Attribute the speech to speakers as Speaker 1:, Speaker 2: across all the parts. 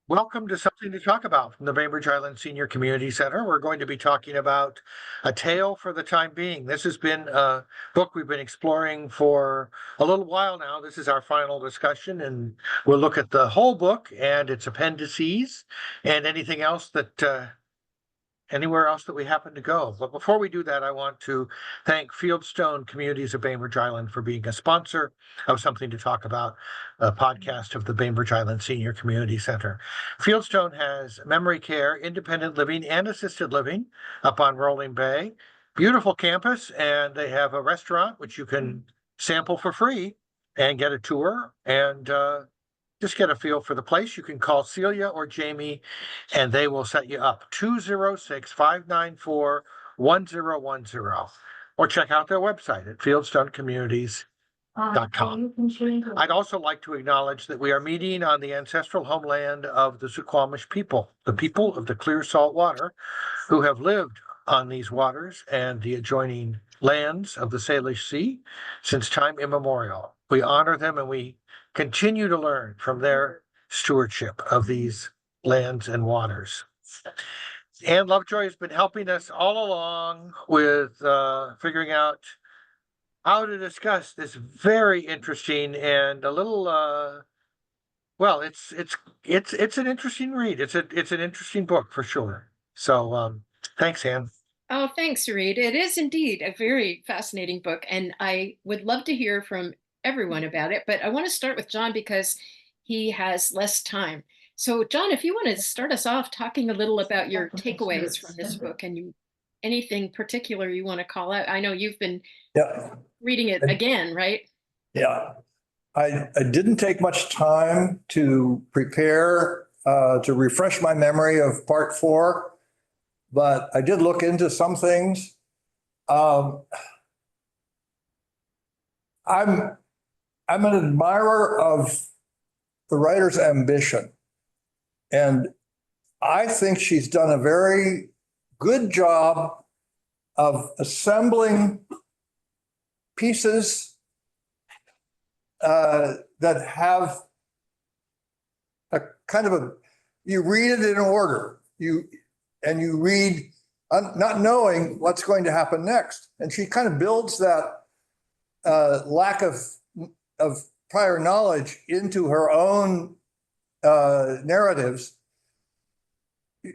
Speaker 1: Welcome to Something to Talk About from the Bainbridge Island Senior Community Center. We're going to be talking about A Tale for the Time Being. This has been a book we've been exploring for a little while now. This is our final discussion, and we'll look at the whole book and its appendices and anything else that anywhere else that we happen to go. But before we do that, I want to thank Fieldstone Communities of Bainbridge Island for being a sponsor of Something to Talk About, a podcast of the Bainbridge Island Senior Community Center. Fieldstone has memory care, independent living, and assisted living up on Rolling Bay. Beautiful campus, and they have a restaurant which you can sample for free and get a tour and just get a feel for the place. You can call Celia or Jamie, and they will set you up. 206-594-1010. Or check out their website at fieldstonecommunities.com. I'd also like to acknowledge that we are meeting on the ancestral homeland of the Suquamish people, the people of the clear salt water, who have lived on these waters and the adjoining lands of the Salish Sea since time immemorial. We honor them and we continue to learn from their stewardship of these lands and waters. Anne Lovejoy has been helping us all along with figuring out how to discuss this very interesting and a little well, it's an interesting read. It's an interesting book for sure. So thanks, Anne.
Speaker 2: Oh, thanks, Reed. It is indeed a very fascinating book, and I would love to hear from everyone about it. But I want to start with John because he has less time. So, John, if you want to start us off talking a little about your takeaways from this book and anything particular you want to call out. I know you've been reading it again, right?
Speaker 3: Yeah. I didn't take much time to prepare to refresh my memory of part 4, but I did look into some things. I'm an admirer of the writer's ambition, and I think she's done a very good job of assembling pieces that have a kind of you read it in order, you read not knowing what's going to happen next. And she kind of builds that lack of prior knowledge into her own narratives.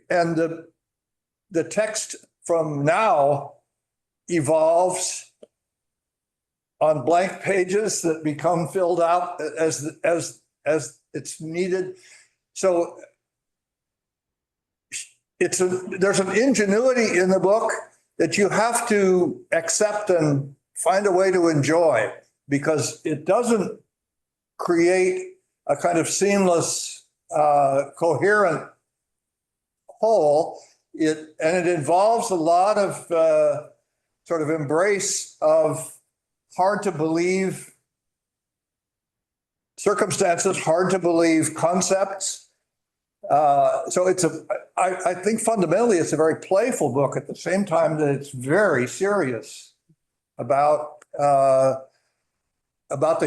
Speaker 3: And the text from now evolves on blank pages that become filled out as it's needed. So there's an ingenuity in the book that you have to accept and find a way to enjoy, because it doesn't create a kind of seamless, coherent whole. It involves a lot of sort of embrace of hard to believe circumstances, hard to believe concepts. So I think fundamentally it's a very playful book at the same time that it's very serious about the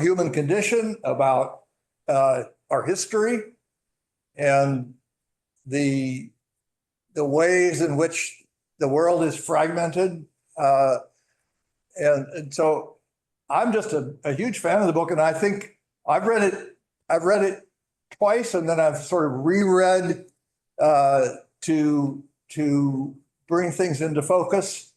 Speaker 3: human condition, about our history, and the ways in which the world is fragmented. And so I'm just a huge fan of the book, and I think I've read it twice, and then I've sort of reread to bring things into focus.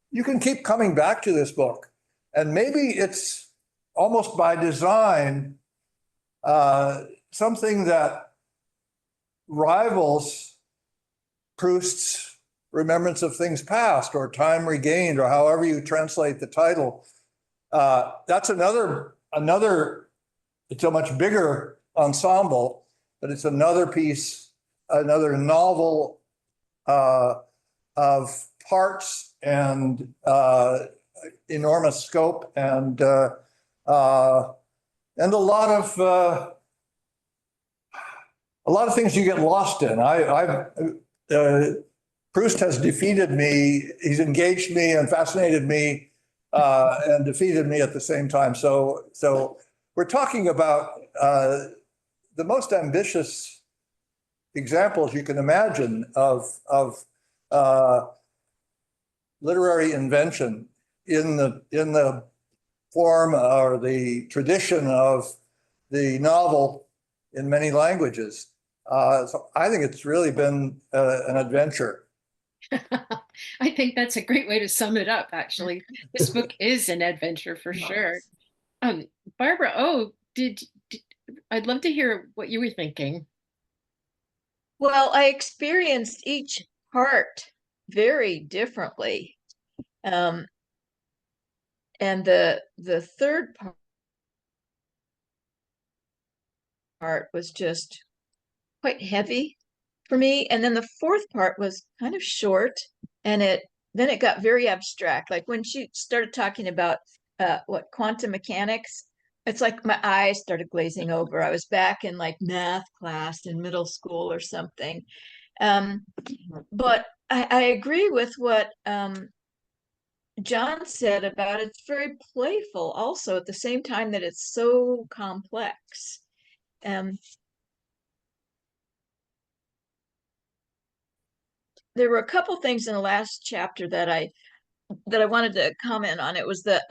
Speaker 3: You can keep coming back to this book, and maybe it's almost by design something that rivals Proust's Remembrance of Things Past or Time Regained, or however you translate the title. That's another, it's a much bigger ensemble, but it's another piece, another novel of parts and enormous scope and a lot of things you get lost in. Proust has defeated me. He's engaged me and fascinated me and defeated me at the same time. So we're talking about the most ambitious examples you can imagine of uh, literary invention in the form or the tradition of the novel in many languages. So I think it's really been an adventure.
Speaker 2: I think that's a great way to sum it up, actually. This book is an adventure for sure. Um, Barbara, did I'd love to hear what you were thinking.
Speaker 4: Well, I experienced each part very differently. Um, and the third part was just quite heavy for me. And then the fourth part was kind of short, and then it got very abstract. Like when she started talking about what quantum mechanics, it's like my eyes started glazing over. I was back in like math class in middle school or something. Um, but I agree with what John said about it's very playful also at the same time that it's so complex. Um, there were a couple things in the last chapter that I wanted to comment on. It was the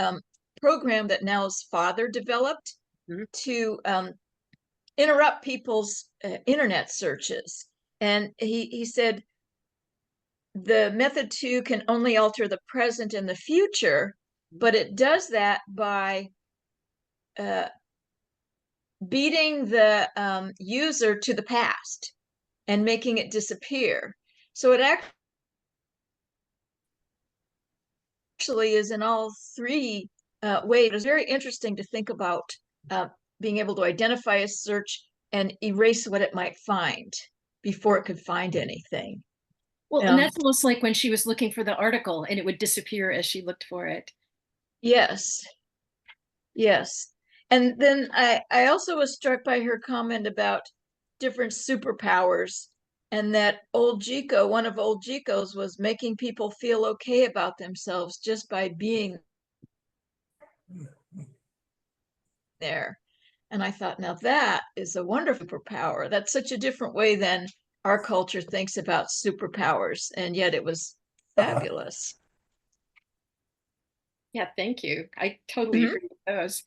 Speaker 4: program that Nell's father developed to interrupt people's internet searches. And he said the method 2 can only alter the present and the future, but it does that by beating the user to the past and making it disappear. So it actually is in all three ways. It was very interesting to think about being able to identify a search and erase what it might find before it could find anything.
Speaker 2: Well, and that's almost like when she was looking for the article and it would disappear as she looked for it.
Speaker 4: Yes. Yes. And then I also was struck by her comment about different superpowers, and that one of old Jico's was making people feel okay about themselves just by being there. And I thought, now that is a wonderful superpower. That's such a different way than our culture thinks about superpowers, and yet it was fabulous.
Speaker 2: Yeah, thank you. I totally agree with those.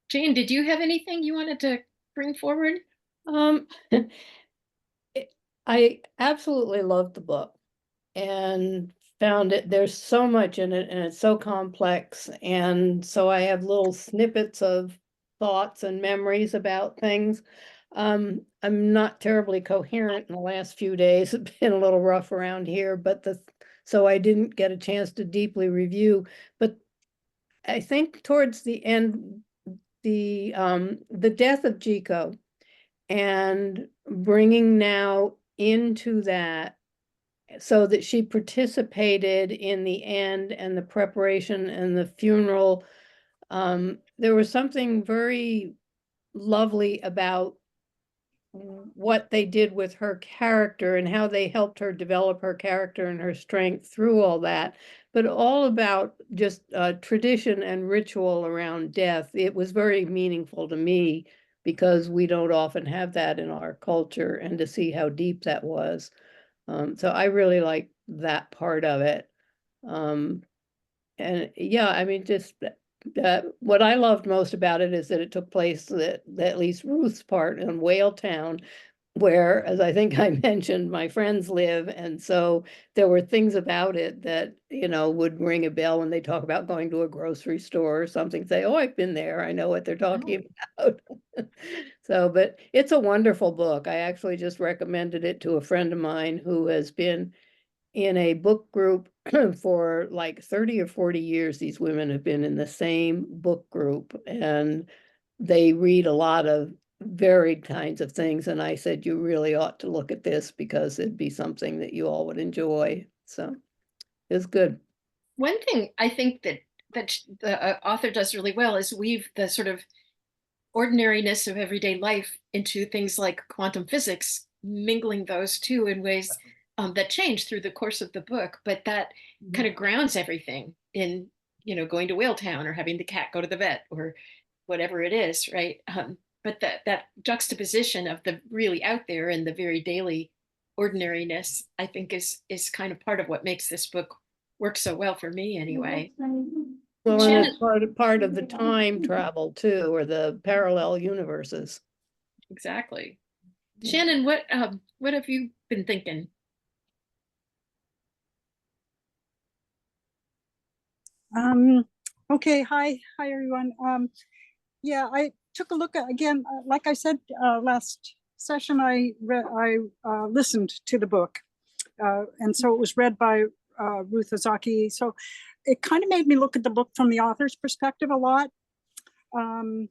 Speaker 2: Jane, did you have anything you wanted to bring forward?
Speaker 5: Um, I absolutely loved the book and found there's so much in it and it's so complex. And so I have little snippets of thoughts and memories about things. I'm not terribly coherent in the last few days. It's been a little rough around here, so I didn't get a chance to deeply review. But I think towards the end, the death of Jico and bringing now into that so that she participated in the end and the preparation and the funeral. There was something very lovely about what they did with her character and how they helped her develop her character and her strength through all that, but all about just tradition and ritual around death. It was very meaningful to me because we don't often have that in our culture, and to see how deep that was. So I really like that part of it. And yeah, I mean, just what I loved most about it is that it took place at least Ruth's part in Whale Town, where, as I think I mentioned, my friends live. And so there were things about it that, would ring a bell when they talk about going to a grocery store or something, say, oh, I've been there. I know what they're talking about. So, but it's a wonderful book. I actually just recommended it to a friend of mine who has been in a book group for like 30 or 40 years. These women have been in the same book group and they read a lot of varied kinds of things. And I said, you really ought to look at this because it'd be something that you all would enjoy. So it was good.
Speaker 2: One thing I think that the author does really well is weave the sort of ordinariness of everyday life into things like quantum physics, mingling those two in ways that change through the course of the book, but that kind of grounds everything in, going to Whale Town or having the cat go to the vet or whatever it is, right? but that juxtaposition of the really out there and the very daily ordinariness, I think is kind of part of what makes this book work so well for me anyway.
Speaker 5: Well, and
Speaker 2: Shannon,
Speaker 5: it's part of the time travel too, or the parallel universes.
Speaker 2: exactly. Shannon, what have you been thinking?
Speaker 6: Um, okay, hi everyone. Yeah, I took a look at again, like I said last session, I listened to the book, and so it was read by Ruth Ozeki. So it kind of made me look at the book from the author's perspective a lot, and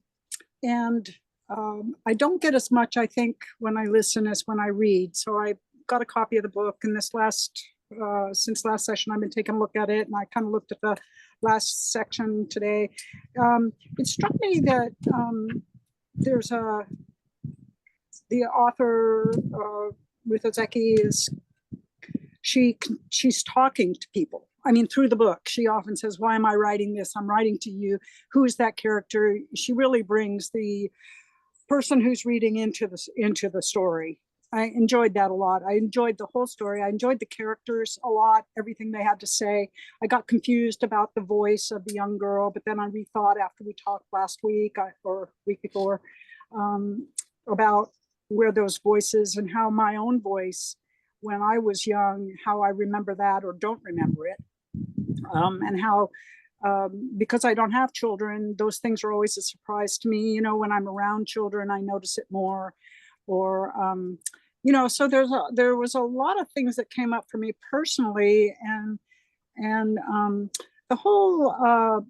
Speaker 6: I don't get as much, I think, when I listen as when I read. So I got a copy of the book, and since last session, I've been taking a look at it, and I kind of looked at the last section today. It struck me that there's the author, Ruth Ozeki, she's talking to people. I mean, through the book, she often says, "Why am I writing this? I'm writing to you. Who is that character?" She really brings the person who's reading into the story. I enjoyed that a lot. I enjoyed the whole story. I enjoyed the characters a lot, everything they had to say. I got confused about the voice of the young girl, but then I rethought after we talked last week or week before about where those voices and how my own voice when I was young, how I remember that or don't remember it. And how because I don't have children, those things are always a surprise to me. You know, when I'm around children, I notice it more. Or, so there was a lot of things that came up for me personally, and the whole.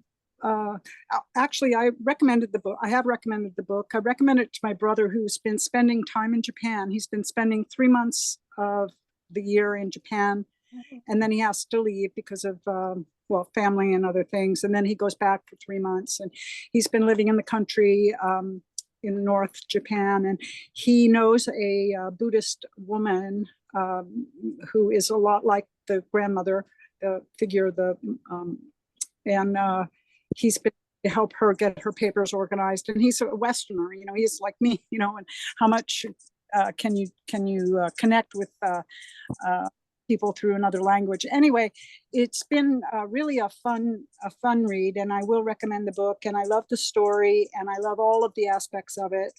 Speaker 6: Actually, I recommended the book. I have recommended the book. I recommended it to my brother, who's been spending time in Japan. He's been spending 3 months of the year in Japan, and then he has to leave because of family and other things, and then he goes back for 3 months, and he's been living in the country in North Japan, and he knows a Buddhist woman who is a lot like the grandmother, the figure, and he's been to help her get her papers organized, and he's a Westerner, he's like me, and how much can you connect with people through another language. Anyway, it's been really a fun read, and I will recommend the book, and I love the story, and I love all of the aspects of it.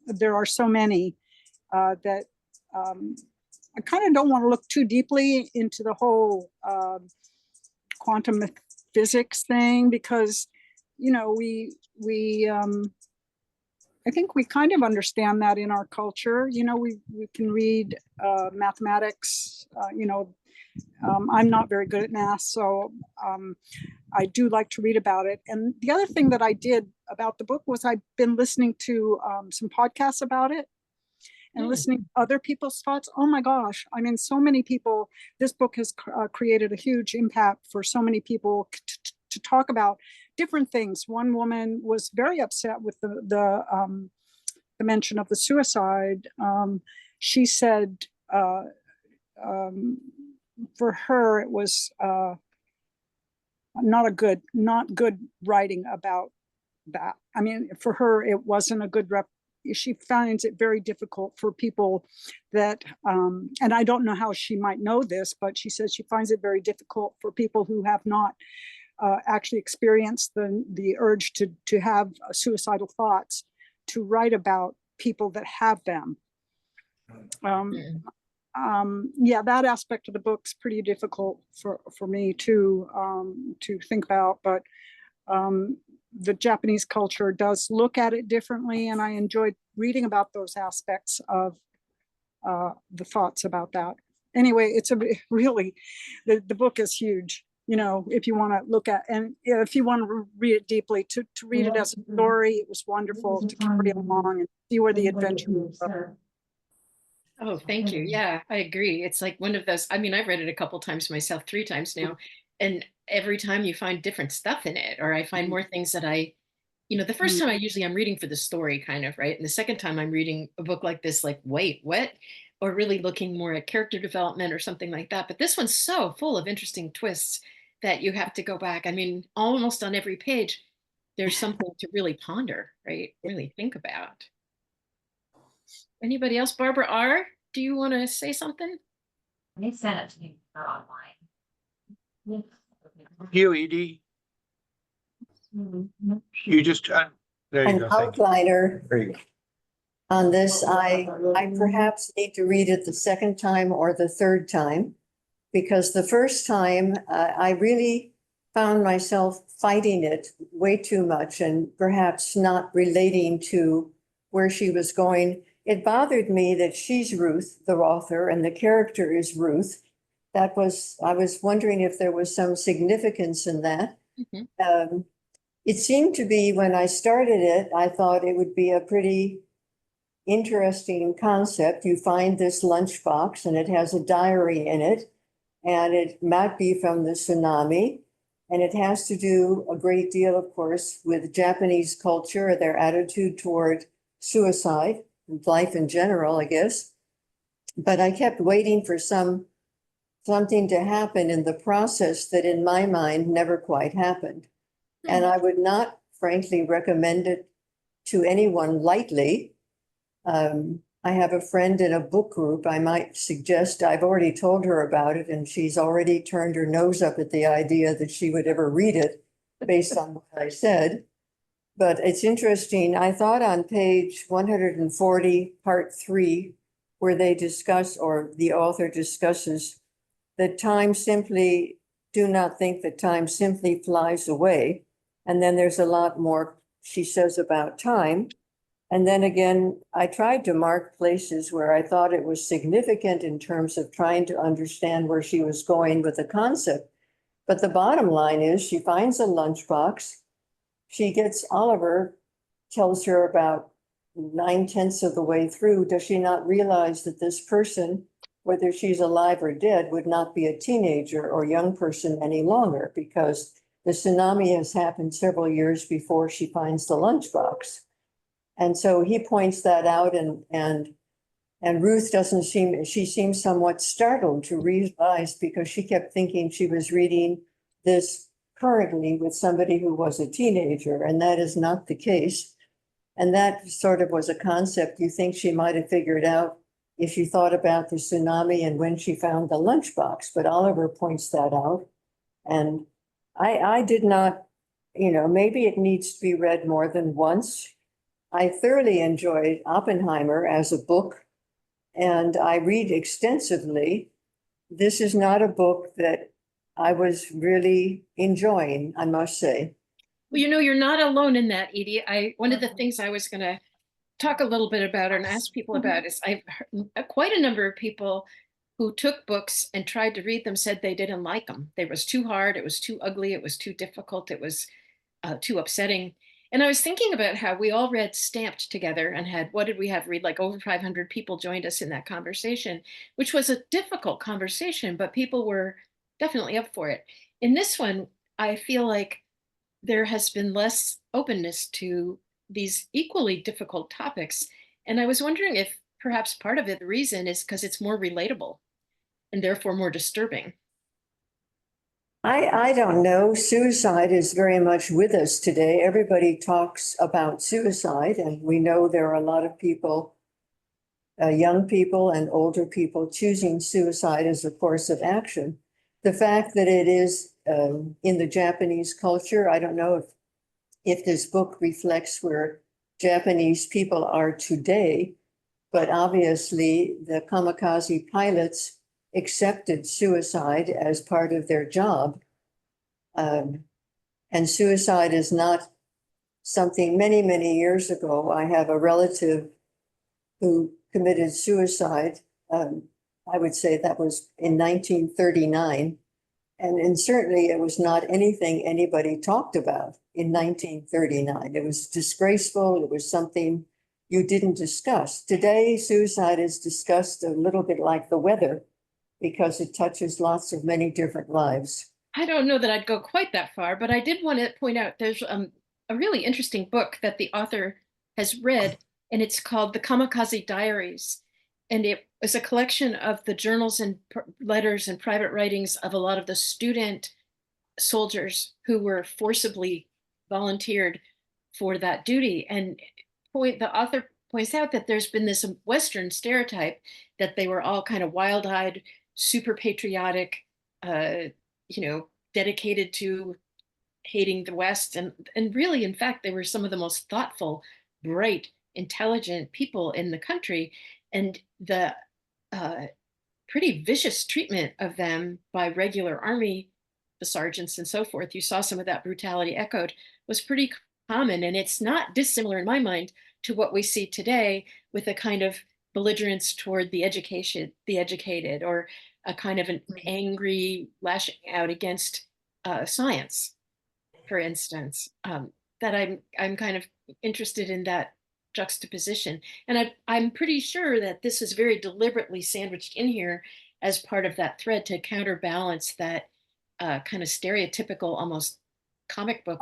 Speaker 6: There are so many that I kind of don't want to look too deeply into the whole quantum physics thing, because we I think we kind of understand that in our culture. We can read mathematics. I'm not very good at math, so I do like to read about it. And the other thing that I did about the book was I've been listening to some podcasts about it and listening to other people's thoughts. Oh my gosh. I mean, so many people, this book has created a huge impact for so many people to talk about different things. One woman was very upset with the mention of the suicide. She said for her it was not good writing about that. I mean, for her it wasn't a good she finds it very difficult for people that, and I don't know how she might know this, but she says she finds it very difficult for people who have not actually experienced the urge to have suicidal thoughts to write about people that have them. That aspect of the book's pretty difficult for me to think about, but the Japanese culture does look at it differently, and I enjoyed reading about those aspects of the thoughts about that. Anyway, it's really, the book is huge. If you want to look at, and if you want to read it deeply, to read it as a story, it was wonderful to carry along and see where the adventure goes.
Speaker 2: Oh, thank you. Yeah, I agree. It's like one of those, I mean, I've read it a couple times myself, 3 times now, and every time you find different stuff in it, or I find more things that the first time I'm reading for the story kind of, right? And the second time I'm reading a book like this, like, wait, what? Or really looking more at character development or something like that. But this one's so full of interesting twists that you have to go back. I mean, almost on every page, there's something to really ponder, right? Really think about. Anybody else? Barbara R., do you want to say something?
Speaker 7: They sent it to me for online.
Speaker 1: You, Edie, you just, there you
Speaker 8: An
Speaker 1: go. Thank you.
Speaker 8: outliner
Speaker 1: There you go.
Speaker 8: on this, I perhaps need to read it the second time or the third time. Because the first time, I really found myself fighting it way too much and perhaps not relating to where she was going. It bothered me that she's Ruth, the author, and the character is Ruth. I was wondering if there was some significance in that.
Speaker 2: Mhm.
Speaker 8: It seemed to be when I started it, I thought it would be a pretty interesting concept. You find this lunchbox and it has a diary in it, and it might be from the tsunami. And it has to do a great deal, of course, with Japanese culture, their attitude toward suicide, and life in general, I guess. But I kept waiting for something to happen in the process that in my mind never quite happened. And I would not frankly recommend it to anyone lightly. I have a friend in a book group. I might suggest, I've already told her about it, and she's already turned her nose up at the idea that she would ever read it based on what I said. But it's interesting. I thought on page 140, part 3, where they discuss, or the author discusses, that do not think that time simply flies away. And then there's a lot more she says about time. And then again, I tried to mark places where I thought it was significant in terms of trying to understand where she was going with the concept. But the bottom line is she finds a lunchbox. Oliver tells her about 9/10 of the way through. Does she not realize that this person, whether she's alive or dead, would not be a teenager or young person any longer, because the tsunami has happened several years before she finds the lunchbox. And so he points that out, and Ruth she seems somewhat startled to realize, because she kept thinking she was reading this currently with somebody who was a teenager, and that is not the case. And that sort of was a concept you think she might have figured out if she thought about the tsunami and when she found the lunchbox. But Oliver points that out. And I did not, maybe it needs to be read more than once. I thoroughly enjoyed Oppenheimer as a book, and I read extensively. This is not a book that I was really enjoying, I must say.
Speaker 2: Well, you're not alone in that, Edie. One of the things I was going to talk a little bit about and ask people about is I've heard quite a number of people who took books and tried to read them said they didn't like them. They was too hard, it was too ugly, it was too difficult, it was too upsetting. And I was thinking about how we all read Stamped together and what did we have read? Like over 500 people joined us in that conversation, which was a difficult conversation, but people were definitely up for it. In this one, I feel like there has been less openness to these equally difficult topics. And I was wondering if perhaps part of it, the reason is because it's more relatable and therefore more disturbing.
Speaker 8: I don't know. Suicide is very much with us today. Everybody talks about suicide, and we know there are a lot of people, young people and older people, choosing suicide as a course of action. The fact that it is in the Japanese culture, I don't know if this book reflects where Japanese people are today, but obviously the kamikaze pilots accepted suicide as part of their job. And suicide is not something many, many years ago. I have a relative who committed suicide. I would say that was in 1939. And certainly it was not anything anybody talked about in 1939. It was disgraceful. It was something you didn't discuss. Today, suicide is discussed a little bit like the weather, because it touches many different lives.
Speaker 2: I don't know that I'd go quite that far, but I did want to point out there's a really interesting book that the author has read, and it's called The Kamikaze Diaries. And it is a collection of the journals and letters and private writings of a lot of the student soldiers who were forcibly volunteered for that duty. And the author points out that there's been this Western stereotype that they were all kind of wild-eyed, super patriotic, uh, dedicated to hating the West, and really, in fact, they were some of the most thoughtful, bright, intelligent people in the country, and the uh, pretty vicious treatment of them by regular army, the sergeants and so forth. You saw some of that brutality echoed, was pretty common, and it's not dissimilar in my mind to what we see today with a kind of belligerence toward the educated, or a kind of an angry lashing out against science, for instance. That I'm kind of interested in that juxtaposition, and I'm pretty sure that this is very deliberately sandwiched in here as part of that thread to counterbalance that kind of stereotypical, almost comic book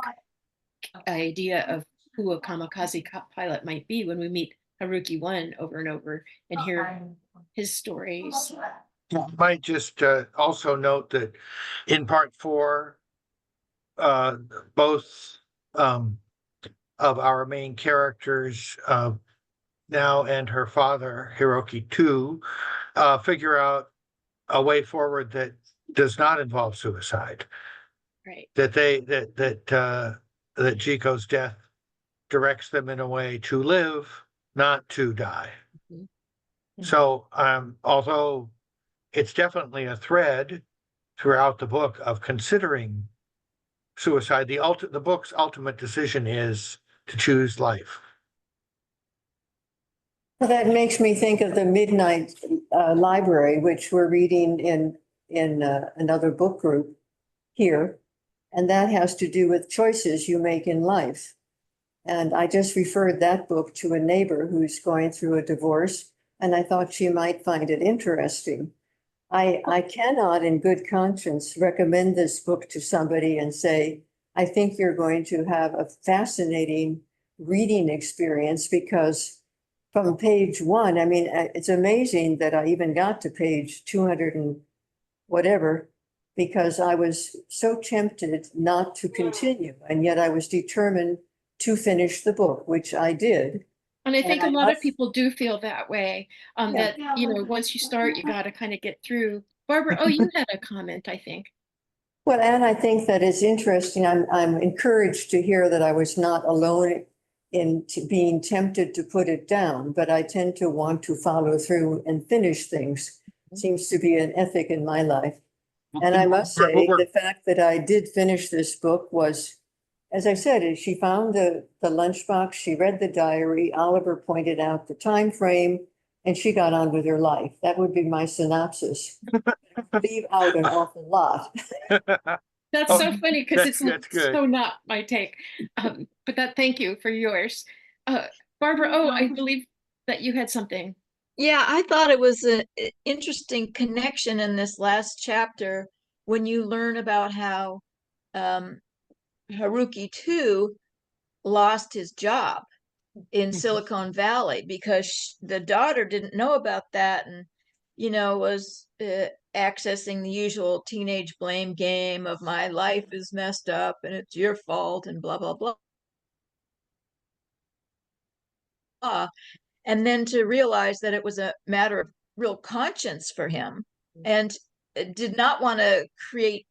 Speaker 2: idea of who a kamikaze pilot might be when we meet Haruki 1 over and over and hear his stories.
Speaker 1: I might just also note that in part 4, both of our main characters, now and her father, Hiroki 2, figure out a way forward that does not involve suicide.
Speaker 2: Right.
Speaker 1: That that Jiko's death directs them in a way to live, not to die.
Speaker 2: Mhm.
Speaker 1: So, although it's definitely a thread throughout the book of considering suicide, the book's ultimate decision is to choose life.
Speaker 8: Well, that makes me think of the Midnight Library, which we're reading in another book group here. And that has to do with choices you make in life. And I just referred that book to a neighbor who's going through a divorce, and I thought she might find it interesting. I cannot in good conscience recommend this book to somebody and say, I think you're going to have a fascinating reading experience, because from page 1, I mean, it's amazing that I even got to page 200 and whatever, because I was so tempted not to continue. And yet I was determined to finish the book, which I did.
Speaker 2: And I think
Speaker 8: And
Speaker 2: a
Speaker 8: I
Speaker 2: lot of
Speaker 8: must-
Speaker 2: people do feel that way,
Speaker 8: Yeah.
Speaker 2: that, once you start, you got to kind of get through. Barbara, oh, you had a comment, I think.
Speaker 8: Well, and I think that it's interesting. I'm encouraged to hear that I was not alone in being tempted to put it down, but I tend to want to follow through and finish things. Seems to be an ethic in my life. And I must say, the fact that I did finish this book was, as I said, she found the lunchbox, she read the diary, Oliver pointed out the time frame, and she got on with her life. That would be my synopsis. Leave out an awful lot.
Speaker 2: That's
Speaker 1: Oh,
Speaker 2: so funny because it's
Speaker 1: that's good.
Speaker 2: so not my take. But thank you for yours. Barbara, oh, I believe that you had something.
Speaker 4: Yeah, I thought it was an interesting connection in this last chapter when you learn about how Haruki 2 lost his job in Silicon Valley because the daughter didn't know about that, and was accessing the usual teenage blame game of my life is messed up and it's your fault and blah blah blah. And then to realize that it was a matter of real conscience for him, and did not want to create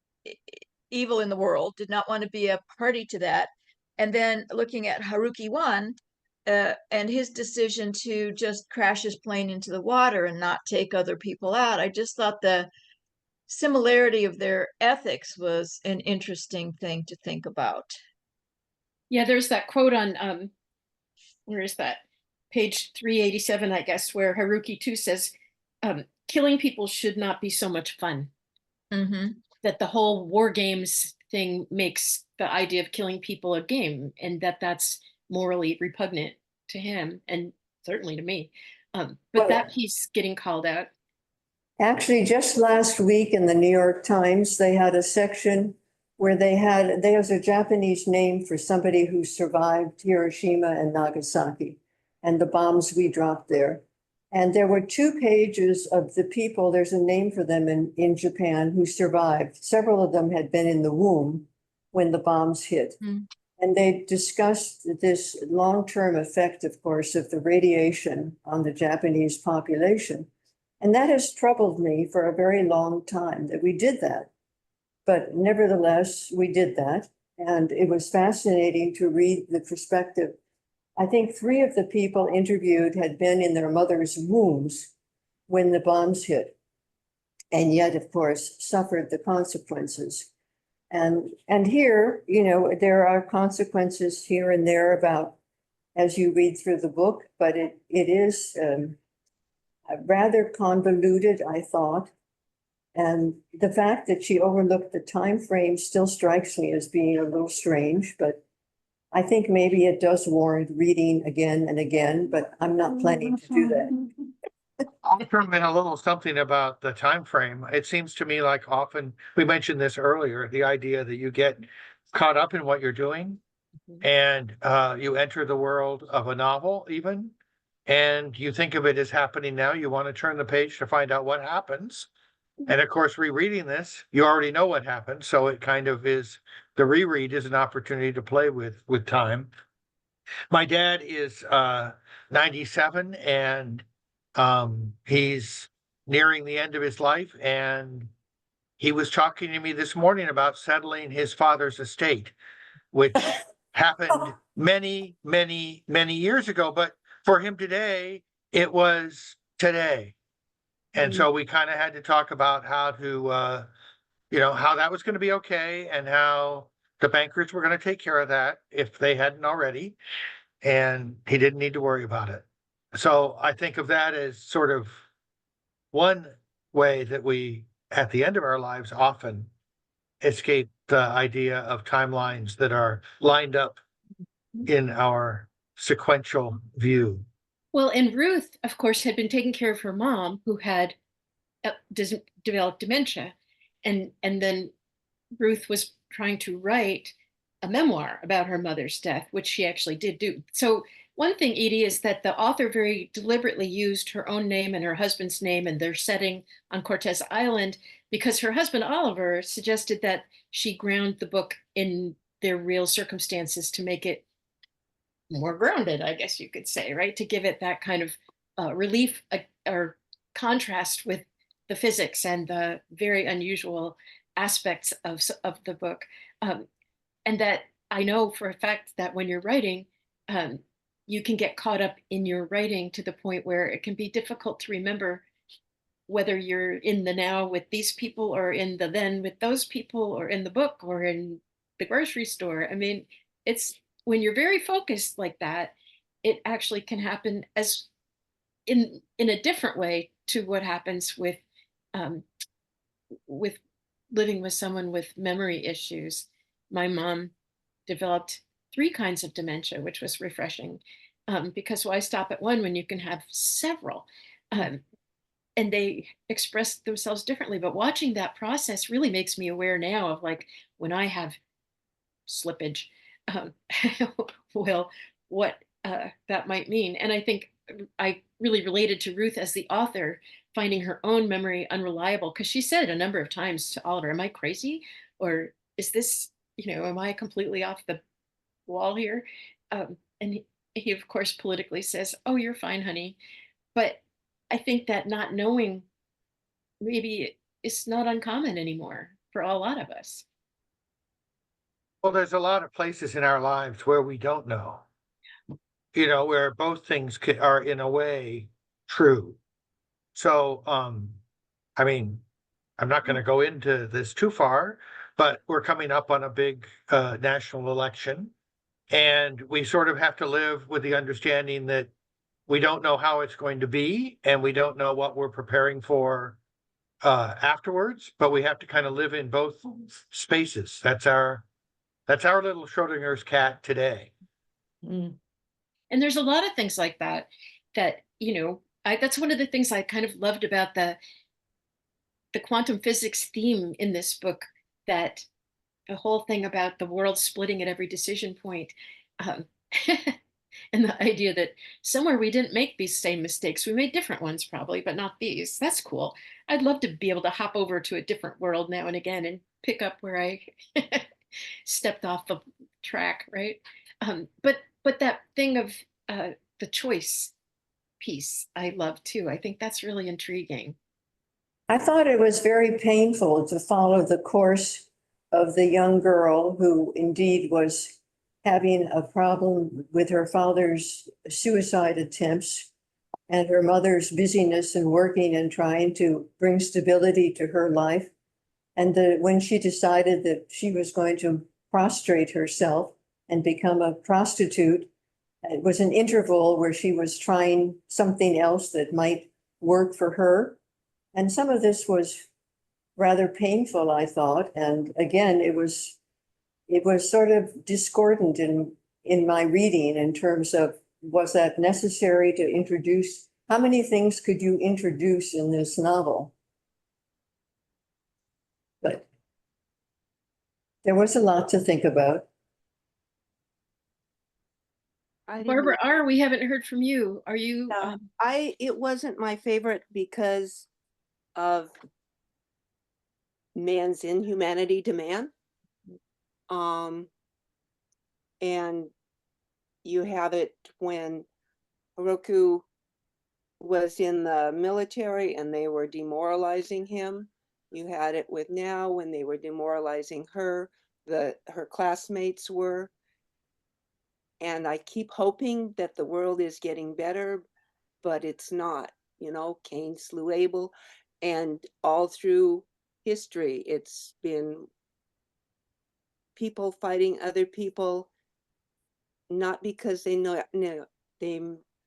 Speaker 4: evil in the world, did not want to be a party to that. And then looking at Haruki 1 and his decision to just crash his plane into the water and not take other people out, I just thought the similarity of their ethics was an interesting thing to think about.
Speaker 2: Yeah, there's that quote on where is that? Page 387, I guess, where Haruki 2 says, killing people should not be so much fun.
Speaker 4: Mm-hmm.
Speaker 2: That the whole war games thing makes the idea of killing people a game, and that's morally repugnant to him and certainly to me. But
Speaker 8: Well,
Speaker 2: that piece getting called out.
Speaker 8: Actually, just last week in the New York Times, they had a section where there's a Japanese name for somebody who survived Hiroshima and Nagasaki and the bombs we dropped there. And there were 2 pages of the people, there's a name for them in Japan, who survived. Several of them had been in the womb when the bombs hit.
Speaker 4: Mm.
Speaker 8: And they discussed this long-term effect, of course, of the radiation on the Japanese population. And that has troubled me for a very long time that we did that. But nevertheless, we did that. And it was fascinating to read the perspective. I think 3 of the people interviewed had been in their mother's wombs when the bombs hit, and yet, of course, suffered the consequences. And here, you know, there are consequences here and there about as you read through the book, but it is rather convoluted, I thought. And the fact that she overlooked the time frame still strikes me as being a little strange, but I think maybe it does warrant reading again and again, but I'm not planning to do that.
Speaker 1: I'll throw in a little something about the time frame. It seems to me like often, we mentioned this earlier, the idea that you get caught up in what you're doing and you enter the world of a novel even, and you think of it as happening now. You want to turn the page to find out what happens. And of course, rereading this, you already know what happened. So it kind of is, the reread is an opportunity to play with time. My dad is 97 and he's nearing the end of his life, and he was talking to me this morning about settling his father's estate, which happened many, many, many years ago. But for him today, it was today. And so we kind of had to talk about how to, you know, how that was going to be okay and how the bankers were going to take care of that if they hadn't already. And he didn't need to worry about it. So I think of that as sort of one way that we, at the end of our lives, often escape the idea of timelines that are lined up in our sequential view.
Speaker 2: Well, and Ruth, of course, had been taking care of her mom, who had developed dementia, and then Ruth was trying to write a memoir about her mother's death, which she actually did do. So one thing, Edie, is that the author very deliberately used her own name and her husband's name and their setting on Cortez Island because her husband Oliver suggested that she ground the book in their real circumstances to make it more grounded, I guess you could say, right? To give it that kind of relief or contrast with the physics and the very unusual aspects of the book. And that I know for a fact that when you're writing, you can get caught up in your writing to the point where it can be difficult to remember whether you're in the now with these people or in the then with those people or in the book or in the grocery store. I mean, it's when you're very focused like that, it actually can happen as in a different way to what happens with living with someone with memory issues. My mom developed 3 kinds of dementia, which was refreshing, because why stop at one when you can have several? And they express themselves differently. But watching that process really makes me aware now of like when I have slippage, um, well, what that might mean. And I think I really related to Ruth as the author, finding her own memory unreliable because she said a number of times to Oliver, "Am I crazy, or is this, you know, am I completely off the wall here?" And he, of course, politically says, "Oh, you're fine, honey." But I think that not knowing maybe it's not uncommon anymore for a lot of us.
Speaker 1: Well, there's a lot of places in our lives where we don't know, you know, where both things are in a way true. So, I mean, I'm not going to go into this too far, but we're coming up on a big national election, and we sort of have to live with the understanding that we don't know how it's going to be, and we don't know what we're preparing for afterwards. But we have to kind of live in both spaces. That's our little Schrodinger's cat today.
Speaker 5: Mm.
Speaker 2: And there's a lot of things like that, that, you know, that's one of the things I kind of loved about the quantum physics theme in this book, that the whole thing about the world splitting at every decision point. Um, and the idea that somewhere we didn't make these same mistakes. We made different ones probably, but not these. That's cool. I'd love to be able to hop over to a different world now and again and pick up where I stepped off track, right? But that thing of the choice piece, I love too. I think that's really intriguing.
Speaker 8: I thought it was very painful to follow the course of the young girl who indeed was having a problem with her father's suicide attempts and her mother's busyness and working and trying to bring stability to her life. And when she decided that she was going to prostrate herself and become a prostitute, it was an interval where she was trying something else that might work for her. And some of this was rather painful, I thought. And again, it was sort of discordant in my reading in terms of, was that necessary to introduce? How many things could you introduce in this novel? But there was a lot to think about.
Speaker 9: I didn't,
Speaker 2: Barbara R., we haven't heard from you. Are you?
Speaker 9: no, it wasn't my favorite because of man's inhumanity to man. And you have it when Haruki was in the military and they were demoralizing him. You had it with now when they were demoralizing her, her classmates were. And I keep hoping that the world is getting better, but it's not. You know, Cain slew Abel, and all through history, it's been people fighting other people, not because they know they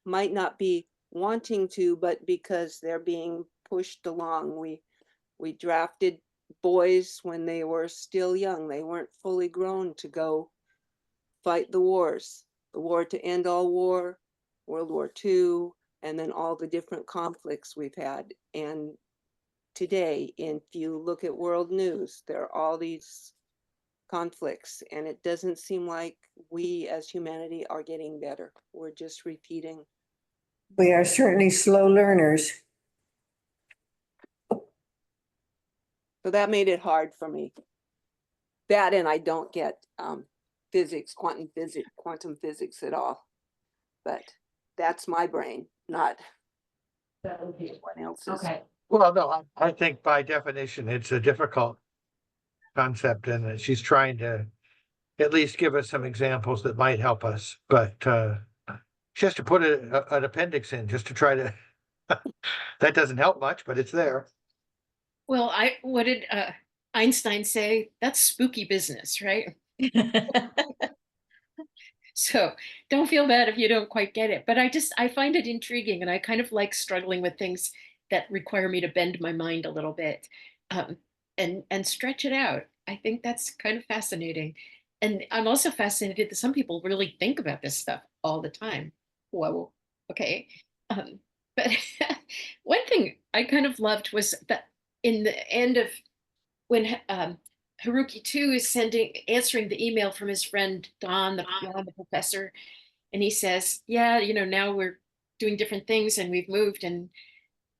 Speaker 9: might not be wanting to, but because they're being pushed along. We drafted boys when they were still young. They weren't fully grown to go fight the wars, the war to end all war, World War II, and then all the different conflicts we've had. And today, if you look at world news, there are all these conflicts, and it doesn't seem like we as humanity are getting better. We're just repeating.
Speaker 8: We are certainly slow learners.
Speaker 9: So that made it hard for me. That, and I don't get physics, quantum physics at all. But that's my brain, not anyone else's.
Speaker 7: Okay,
Speaker 1: Well, no, I think by definition, it's a difficult concept, and she's trying to at least give us some examples that might help us. But she has to put an appendix in just to try to. That doesn't help much, but it's there.
Speaker 2: Well, what did Einstein say? That's spooky business, right? So don't feel bad if you don't quite get it. But I find it intriguing, and I kind of like struggling with things that require me to bend my mind a little bit, um, and stretch it out. I think that's kind of fascinating. And I'm also fascinated that some people really think about this stuff all the time. Whoa, okay. But one thing I kind of loved was that in the end of when Haruki too is answering the email from his friend Don, the professor, and he says, "Yeah, now we're doing different things, and we've moved, and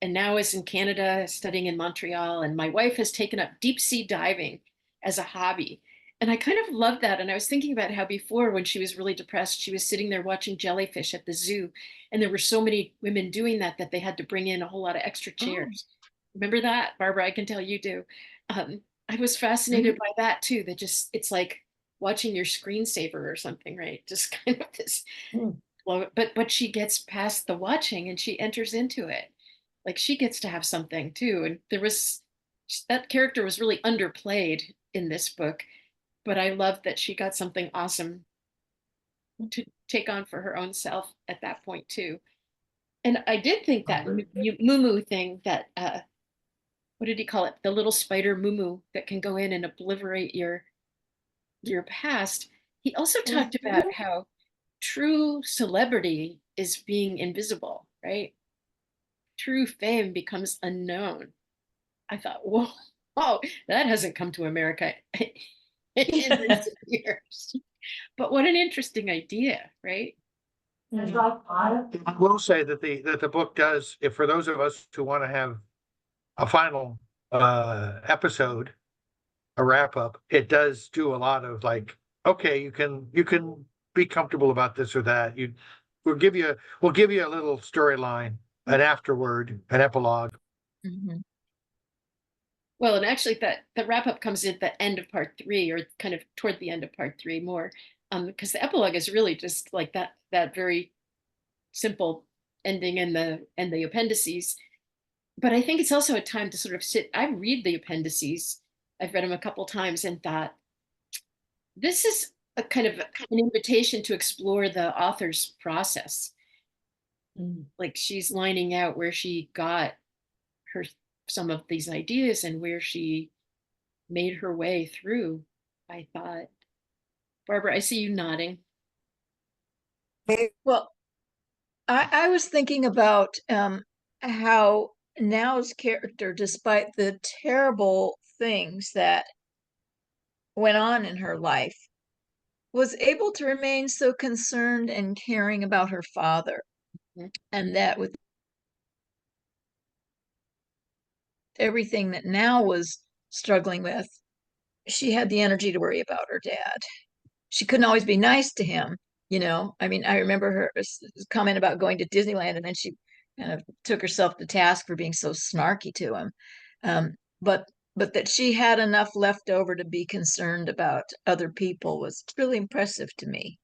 Speaker 2: now is in Canada, studying in Montreal, and my wife has taken up deep sea diving as a hobby." And I kind of love that. And I was thinking about how before, when she was really depressed, she was sitting there watching jellyfish at the zoo, and there were so many women doing that they had to bring in a whole lot of extra chairs. Remember that, Barbara? I can tell you do. I was fascinated by that too. That just it's like watching your screensaver or something, right? Just kind of this. But she gets past the watching and she enters into it. Like she gets to have something too. And that character was really underplayed in this book, but I love that she got something awesome to take on for her own self at that point too. And I did think that Mumu thing that what did he call it? The little spider Mumu that can go in and obliterate your past. He also talked about how true celebrity is being invisible, right? True fame becomes unknown. I thought, whoa, that hasn't come to America in recent years. But what an interesting idea, right?
Speaker 7: there's like a lot of,
Speaker 1: I will say that the book does, if for those of us who want to have a final episode, a wrap up, it does do a lot of like okay, you can be comfortable about this or that. We'll give you a little storyline, an afterword, an epilogue.
Speaker 4: Mhm.
Speaker 2: Well, and actually that the wrap up comes at the end of part three, or kind of toward the end of part three more. Because the epilogue is really just like that very simple ending and the appendices. But I think it's also a time to sort of sit. I read the appendices. I've read them a couple times and thought this is a kind of an invitation to explore the author's process. Like she's lining out where she got her some of these ideas and where she made her way through. I thought, Barbara, I see you nodding.
Speaker 4: Well, I was thinking about how Now's character, despite the terrible things that went on in her life, was able to remain so concerned and caring about her father.
Speaker 2: Mhm.
Speaker 4: And that with everything that Now was struggling with, she had the energy to worry about her dad. She couldn't always be nice to him, you know. I mean, I remember her comment about going to Disneyland, and then she kind of took herself to task for being so snarky to him. Um, but but that she had enough left over to be concerned about other people was really impressive to me.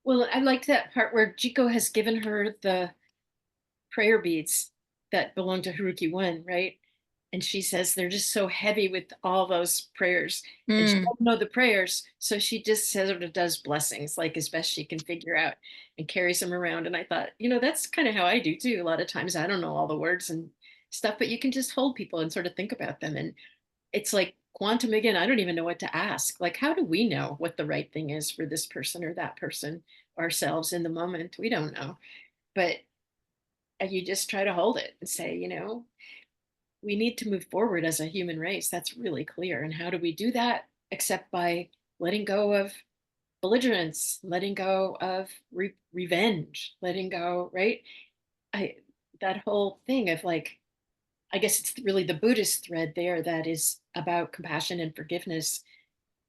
Speaker 2: Well, I liked that part where Jiko has given her the prayer beads that belong to Haruki One, right? And she says they're just so heavy with all those prayers. And she
Speaker 4: Mm.
Speaker 2: doesn't know the prayers. So she just sort of does blessings, like as best she can figure out and carries them around. And I thought, that's kind of how I do too. A lot of times I don't know all the words and stuff, but you can just hold people and sort of think about them. And it's like quantum again. I don't even know what to ask. Like, how do we know what the right thing is for this person or that person, ourselves in the moment? We don't know. But you just try to hold it and say, we need to move forward as a human race. That's really clear. And how do we do that except by letting go of belligerence, letting go of revenge, letting go, right? I That whole thing of like, I guess it's really the Buddhist thread there that is about compassion and forgiveness,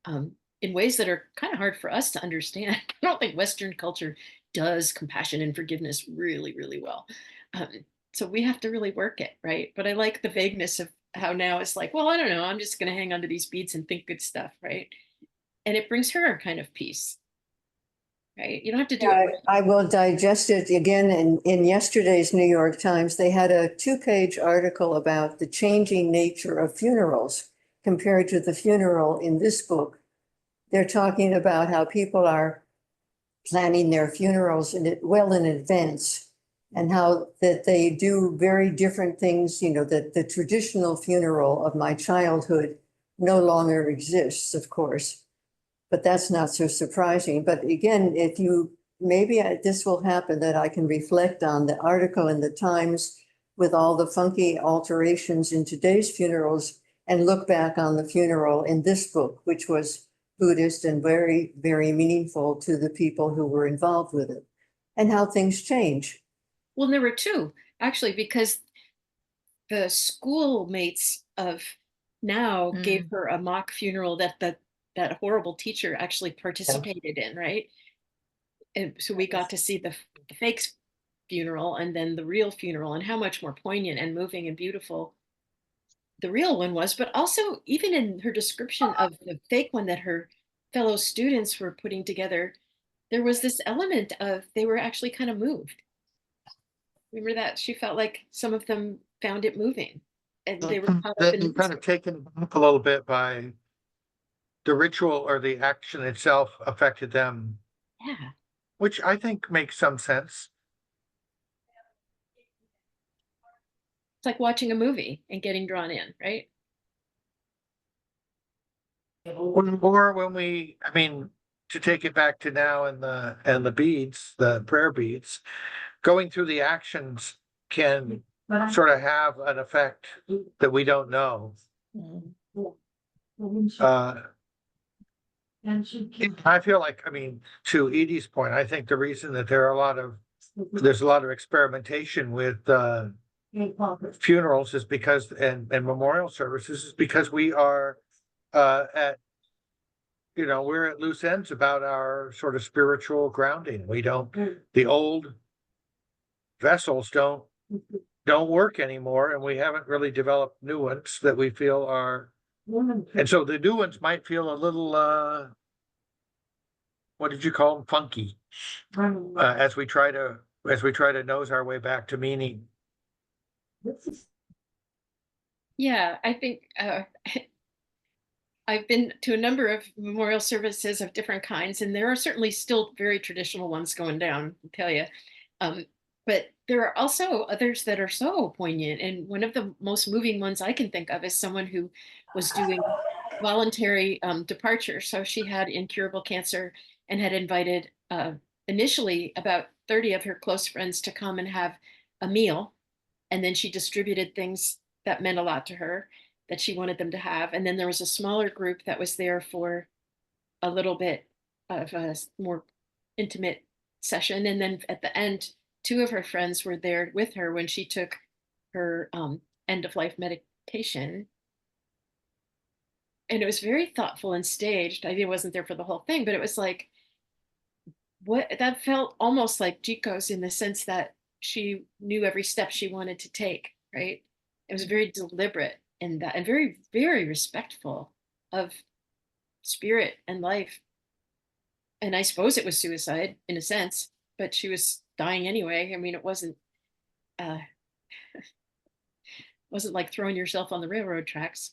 Speaker 2: in ways that are kind of hard for us to understand. I don't think Western culture does compassion and forgiveness really, really well. Um, so we have to really work it, right? But I like the vagueness of how now it's like, well, I don't know, I'm just going to hang on to these beads and think good stuff, right? And it brings her a kind of peace, right? You don't have to do it.
Speaker 8: I will digest it again. In yesterday's New York Times, they had a 2-page article about the changing nature of funerals compared to the funeral in this book. They're talking about how people are planning their funerals well in advance, and how that they do very different things. That the traditional funeral of my childhood no longer exists, of course, but that's not so surprising. But again, if you maybe this will happen, that I can reflect on the article in the Times with all the funky alterations in today's funerals and look back on the funeral in this book, which was Buddhist and very, very meaningful to the people who were involved with it, and how things change.
Speaker 2: Well, there were two actually, because the schoolmates of Now gave
Speaker 4: Mm.
Speaker 2: her a mock funeral that horrible teacher actually participated in, right? And so we got to see the fake funeral and then the real funeral, and how much more poignant and moving and beautiful the real one was. But also, even in her description of the fake one that her fellow students were putting together, there was this element of they were actually kind of moved. Remember that she felt like some of them found it moving and they were caught up
Speaker 1: That
Speaker 2: in the
Speaker 1: you're kind of
Speaker 2: history.
Speaker 1: taken back a little bit by the ritual or the action itself affected them,
Speaker 2: Yeah.
Speaker 1: which I think makes some sense.
Speaker 2: It's like watching a movie and getting drawn in, right?
Speaker 1: Or when I mean, to take it back to Now and the beads, the prayer beads, going through the actions can sort of have an effect that we don't know. Uh, I feel like, I mean, to Edie's point, I think the reason that there's a lot of experimentation with funerals is because and memorial services is because we are at we're at loose ends about our sort of spiritual grounding. We don't, the old vessels don't work anymore, and we haven't really developed new ones that we feel are, and so the new ones might feel a little, what did you call them? Funky, as we try to nose our way back to meaning.
Speaker 2: Yeah, I think I've been to a number of memorial services of different kinds, and there are certainly still very traditional ones going down, I tell you. Um, but there are also others that are so poignant. And one of the most moving ones I can think of is someone who was doing voluntary departure. So she had incurable cancer and had invited initially about 30 of her close friends to come and have a meal. And then she distributed things that meant a lot to her that she wanted them to have. And then there was a smaller group that was there for a little bit of a more intimate session. And then at the end, two of her friends were there with her when she took her end of life medication. And it was very thoughtful and staged. I wasn't there for the whole thing, but it was like, what that felt almost like Chico's in the sense that she knew every step she wanted to take, right? It was very deliberate in that and very, very respectful of spirit and life. And I suppose it was suicide in a sense, but she was dying anyway. I mean, it uh wasn't like throwing yourself on the railroad tracks.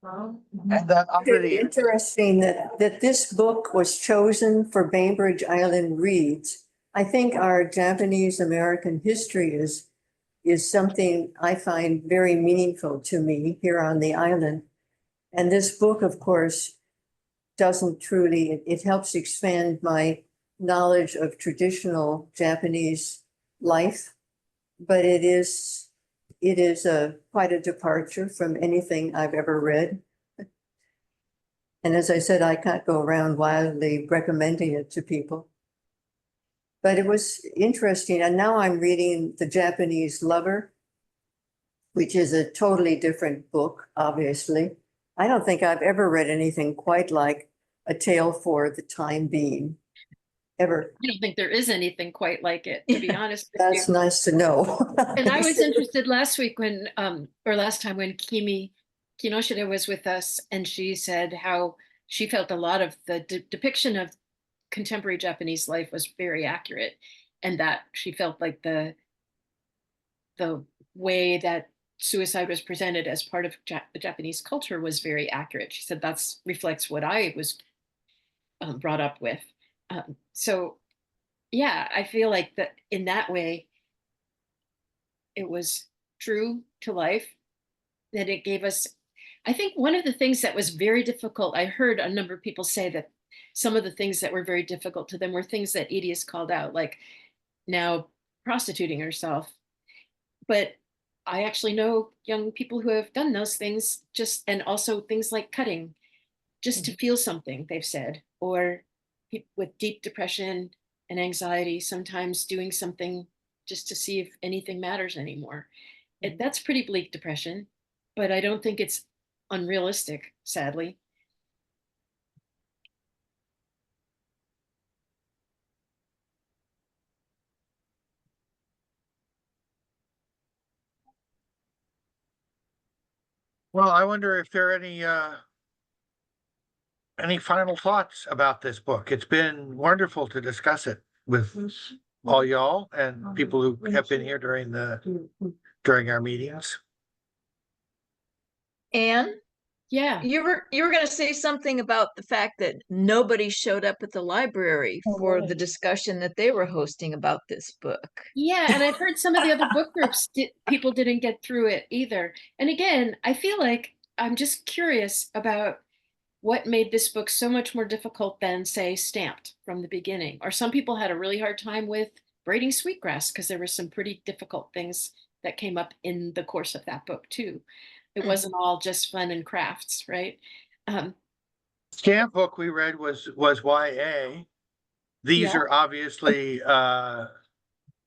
Speaker 1: And that
Speaker 8: It's interesting that this book was chosen for Bainbridge Island Reads. I think our Japanese American history is something I find very meaningful to me here on the island. And this book, of course, doesn't truly, it helps expand my knowledge of traditional Japanese life, but it is quite a departure from anything I've ever read. And as I said, I can't go around wildly recommending it to people. But it was interesting. And now I'm reading The Japanese Lover, which is a totally different book, obviously. I don't think I've ever read anything quite like A Tale for the Time Being, ever.
Speaker 2: I don't think there is anything quite like it, to be honest with
Speaker 8: That's
Speaker 2: you.
Speaker 8: nice to know.
Speaker 2: And I was interested last week or last time when Kimi Kinoshita was with us, and she said how she felt a lot of the depiction of contemporary Japanese life was very accurate, and that she felt like the way that suicide was presented as part of Japanese culture was very accurate. She said that's reflects what I was brought up with. So yeah, I feel like that in that way, it was true to life, that it gave us, I think one of the things that was very difficult, I heard a number of people say that some of the things that were very difficult to them were things that Edie has called out, like now prostituting herself. But I actually know young people who have done those things, just, and also things like cutting, just to feel something, they've said, or people with deep depression and anxiety, sometimes doing something just to see if anything matters anymore. That's pretty bleak depression, but I don't think it's unrealistic, sadly.
Speaker 1: Well, I wonder if there are any final thoughts about this book. It's been wonderful to discuss it with all y'all and people who have been here during our meetings.
Speaker 4: Anne,
Speaker 2: Yeah.
Speaker 4: you were going to say something about the fact that nobody showed up at the library for the discussion that they were hosting about this book.
Speaker 2: Yeah, and I've heard some of the other book groups, people didn't get through it either. And again, I feel like I'm just curious about what made this book so much more difficult than, say, Stamped from the beginning. Or some people had a really hard time with Braiding Sweetgrass because there were some pretty difficult things that came up in the course of that book too. It wasn't all just fun and crafts, right?
Speaker 1: Stamp book we read was YA. These
Speaker 2: Yeah.
Speaker 1: are obviously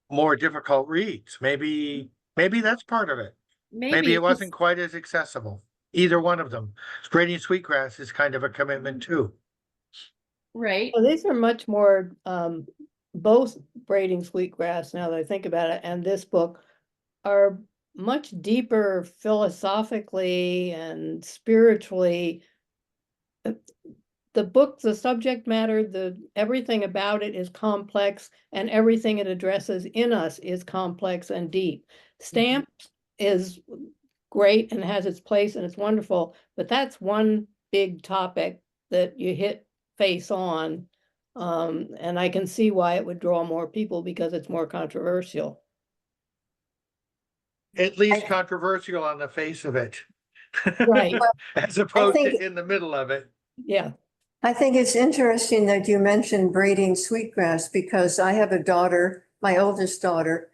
Speaker 1: more difficult reads. Maybe that's part of it. Maybe it wasn't quite as accessible. either one of them. Braiding sweetgrass is kind of a commitment too.
Speaker 2: Right.
Speaker 5: Well, these are much more, both braiding sweetgrass, now that I think about it, and this book are much deeper philosophically and spiritually. The book, the subject matter, everything about it is complex, and everything it addresses in us is complex and deep. Stamps is great and has its place and it's wonderful, but that's one big topic that you hit face on. And I can see why it would draw more people because it's more controversial.
Speaker 1: At least controversial on the face of it.
Speaker 5: Right.
Speaker 1: As opposed
Speaker 8: think-
Speaker 1: to in the middle of it.
Speaker 5: Yeah.
Speaker 8: I think it's interesting that you mentioned braiding sweetgrass because I have a daughter, my oldest daughter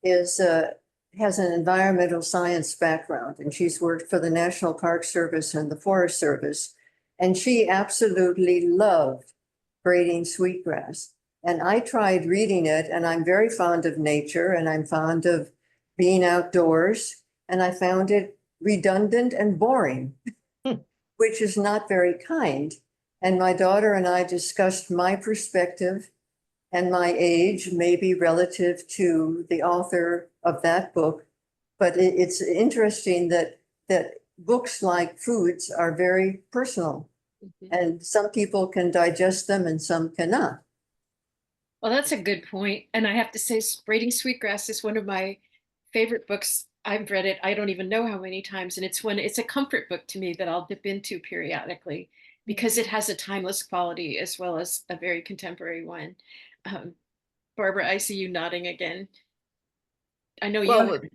Speaker 8: has an environmental science background and she's worked for the National Park Service and the Forest Service. And she absolutely loved braiding sweetgrass. And I tried reading it and I'm very fond of nature and I'm fond of being outdoors. And I found it redundant and boring, which is not very kind. And my daughter and I discussed my perspective and my age, maybe relative to the author of that book. But it's interesting that books like foods are very personal, and some people can digest them and some cannot.
Speaker 2: Well, that's a good point. And I have to say, Braiding Sweetgrass is one of my favorite books. I've read it, I don't even know how many times. And it's a comfort book to me that I'll dip into periodically because it has a timeless quality as well as a very contemporary one. Barbara, I see you nodding again. I know
Speaker 4: Well,
Speaker 2: you.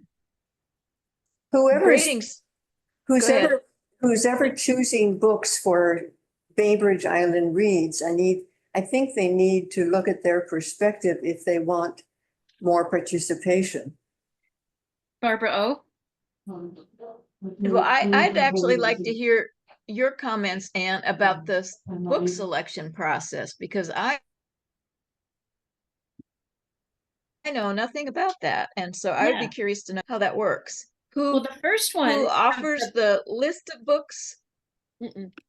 Speaker 8: Whoever's,
Speaker 4: braiding,
Speaker 8: who's
Speaker 4: go ahead.
Speaker 8: ever, who's ever choosing books for Bainbridge Island Reads, I think they need to look at their perspective if they want more participation.
Speaker 2: Barbara O.
Speaker 4: Well, I'd actually like to hear your comments, Anne, about this book selection process because I know nothing about that. And so I would be
Speaker 2: Yeah.
Speaker 4: curious to know how that works.
Speaker 2: Well, the first one.
Speaker 4: Who offers the list of books?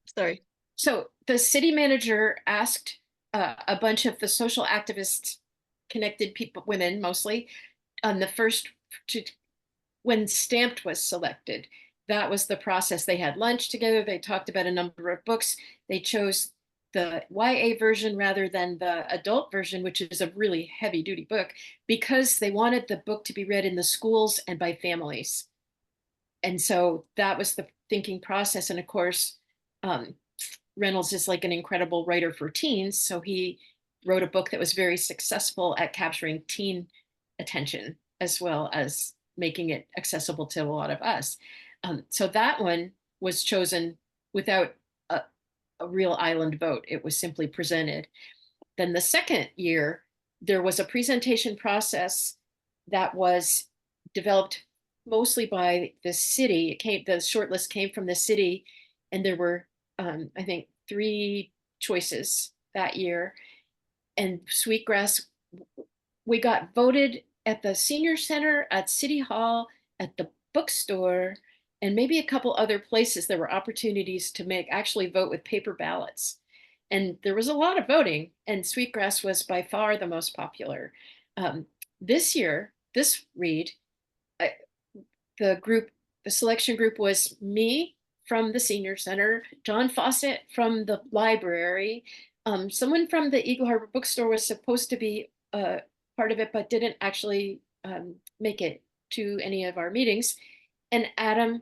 Speaker 4: Sorry.
Speaker 2: So the city manager asked a bunch of the social activists, connected people, women mostly, on the first to when Stamped was selected. That was the process. They had lunch together. They talked about a number of books. They chose the YA version rather than the adult version, which is a really heavy duty book, because they wanted the book to be read in the schools and by families. And so that was the thinking process. And of course, Reynolds is like an incredible writer for teens. So he wrote a book that was very successful at capturing teen attention as well as making it accessible to a lot of us. So that one was chosen without a real island vote. It was simply presented. Then the second year, there was a presentation process that was developed mostly by the city. The shortlist came from the city, and there were, I think, 3 choices that year. And Sweetgrass, we got voted at the senior center, at City Hall, at the bookstore, and maybe a couple other places. There were opportunities to actually vote with paper ballots. And there was a lot of voting, and Sweetgrass was by far the most popular. This year, this read, the selection group was me from the senior center, John Fawcett from the library, someone from the Eagle Harbor bookstore was supposed to be part of it, but didn't actually make it to any of our meetings. And Adam,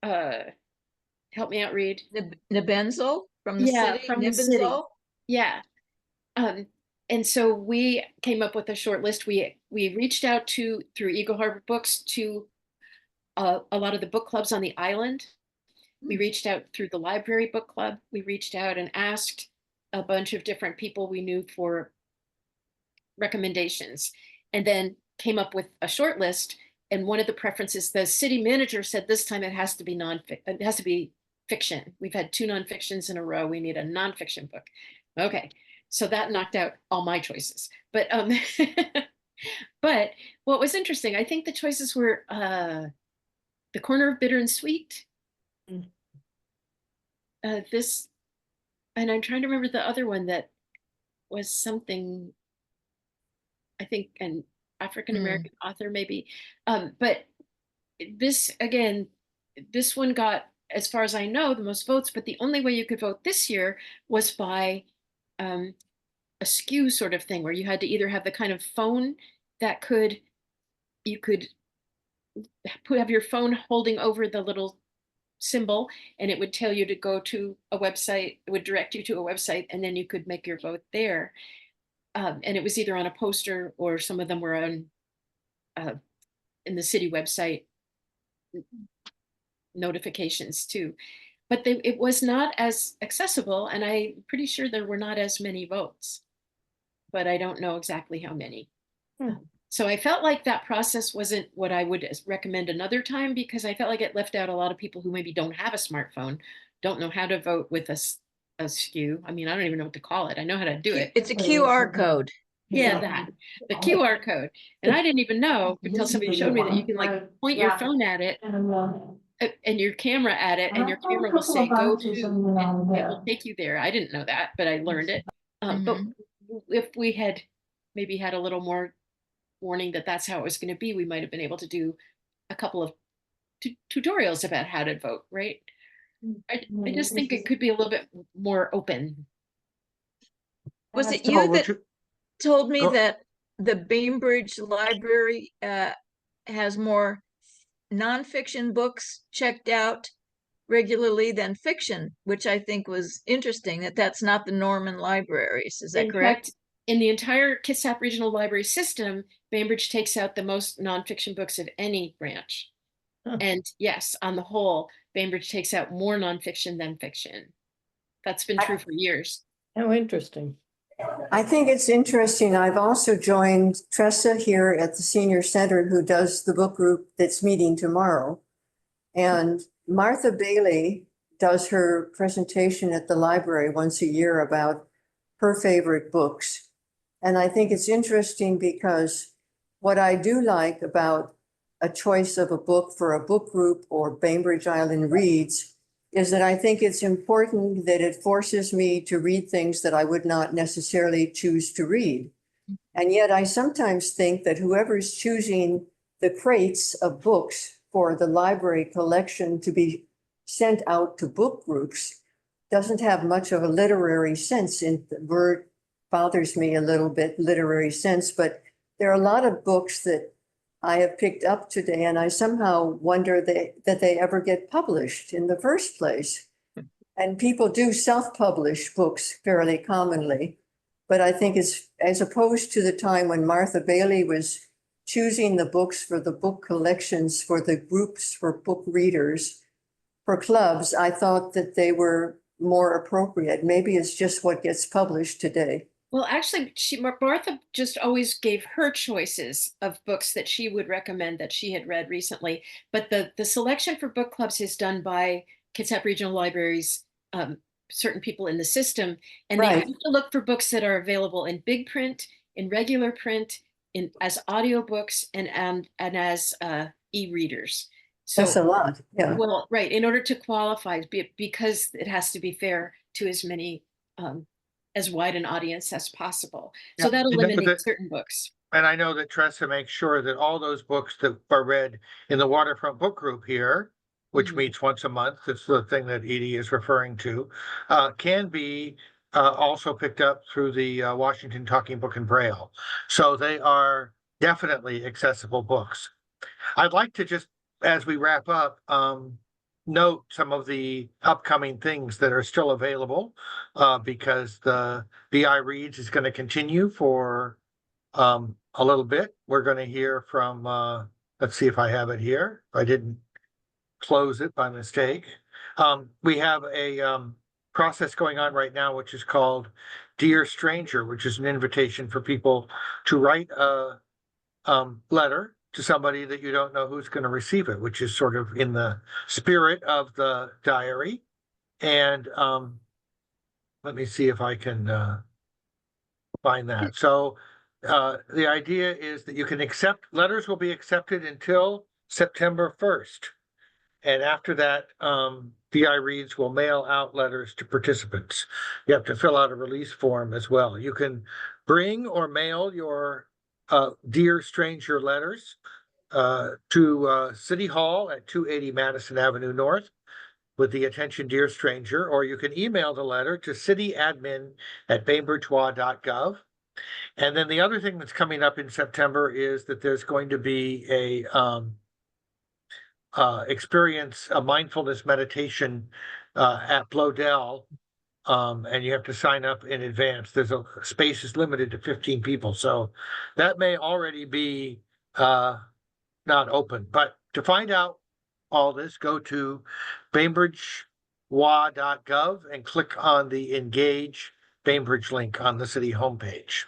Speaker 2: help me out, Reed.
Speaker 4: Nebenzel from the
Speaker 2: Yeah,
Speaker 4: city.
Speaker 2: from the city.
Speaker 4: Nebenzel.
Speaker 2: Yeah. And so we came up with a short list. We reached out through Eagle Harbor Books to a lot of the book clubs on the island. We reached out through the library book club. We reached out and asked a bunch of different people we knew for recommendations, and then came up with a short list. And one of the preferences, the city manager said this time it has to be fiction. We've had 2 nonfictions in a row. We need a nonfiction book. Okay, so that knocked out all my choices. But but what was interesting, I think the choices were The Corner of Bitter and Sweet, This, and I'm trying to remember the other one that was something, I think, an African American author maybe. But this again, this one got, as far as I know, the most votes, but the only way you could vote this year was by um, a skew sort of thing where you had to either have the kind of phone that you could have your phone holding over the little symbol and it would tell you to go to a website, it would direct you to a website, and then you could make your vote there. And it was either on a poster or some of them were on uh, in the city website notifications too. But it was not as accessible, and I'm pretty sure there were not as many votes, but I don't know exactly how many. So I felt like that process wasn't what I would recommend another time because I felt like it left out a lot of people who maybe don't have a smartphone, don't know how to vote with a skew. I mean, I don't even know what to call it. I know how to do it.
Speaker 4: It's a QR code.
Speaker 2: Yeah, that the QR code. And I didn't even know until somebody showed me that you can like point your phone at it and your camera at it, and your camera will say go to, and it will take you there. I didn't know that, but I learned it. But if we had maybe had a little more warning that that's how it was going to be, we might have been able to do a couple of tutorials about how to vote, right? I just think it could be a little bit more open.
Speaker 4: Was it
Speaker 1: So
Speaker 4: you
Speaker 1: would
Speaker 4: that
Speaker 1: you-
Speaker 4: told me
Speaker 1: Go-
Speaker 4: that the Bainbridge Library has more nonfiction books checked out regularly than fiction, which I think was interesting, that that's not the norm in libraries. Is that
Speaker 2: In
Speaker 4: correct?
Speaker 2: fact, in the entire Kitsap Regional Library system, Bainbridge takes out the most nonfiction books of any branch.
Speaker 5: Huh.
Speaker 2: And yes, on the whole, Bainbridge takes out more nonfiction than fiction. That's been true for years.
Speaker 5: How interesting.
Speaker 8: I think it's interesting. I've also joined Tressa here at the Senior Center, who does the book group that's meeting tomorrow. And Martha Bailey does her presentation at the library once a year about her favorite books. And I think it's interesting because what I do like about a choice of a book for a book group or Bainbridge Island Reads is that I think it's important that it forces me to read things that I would not necessarily choose to read. And yet I sometimes think that whoever's choosing the crates of books for the library collection to be sent out to book groups doesn't have much of a literary sense. In the word bothers me a little bit, literary sense, but there are a lot of books that I have picked up today, and I somehow wonder that they ever get published in the first place. And people do self-publish books fairly commonly, but I think it's, as opposed to the time when Martha Bailey was choosing the books for the book collections for the groups for book readers, for clubs, I thought that they were more appropriate. Maybe it's just what gets published today.
Speaker 2: Well, actually, Martha just always gave her choices of books that she would recommend that she had read recently. But the selection for book clubs is done by Kitsap Regional Libraries, certain people in the system, and they have
Speaker 8: Right.
Speaker 2: to look for books that are available in big print, in regular print, in as audiobooks, and as e-readers.
Speaker 8: That's
Speaker 2: So,
Speaker 8: a lot. Yeah.
Speaker 2: well, right, in order to qualify, because it has to be fair to as many as wide an audience as possible. So
Speaker 1: Yeah,
Speaker 2: that
Speaker 1: and that-
Speaker 2: eliminates certain books.
Speaker 1: And I know that Tressa makes sure that all those books that are read in the Waterfront Book Group here, which
Speaker 2: Mhm.
Speaker 1: meets once a month, that's the thing that Edie is referring to, can be also picked up through the Washington Talking Book and Braille. So they are definitely accessible books. I'd like to just, as we wrap up, note some of the upcoming things that are still available because the BI Reads is going to continue for a little bit. We're going to hear from, let's see if I have it here. I didn't close it by mistake. We have a process going on right now, which is called Dear Stranger, which is an invitation for people to write a letter to somebody that you don't know who's going to receive it, which is sort of in the spirit of the diary. And let me see if I can find that. So the idea is that you can accept, letters will be accepted until September 1st. And after that, VI Reads will mail out letters to participants. You have to fill out a release form as well. You can bring or mail your Dear Stranger letters to City Hall at 280 Madison Avenue North with the attention Dear Stranger, or you can email the letter to cityadmin@bainbridgewa.gov. And then the other thing that's coming up in September is that there's going to be a experience a mindfulness meditation at Blodell. And you have to sign up in advance. There's a space is limited to 15 people. So that may already be not open. But to find out all this, go to bainbridgewa.gov and click on the Engage Bainbridge link on the city homepage.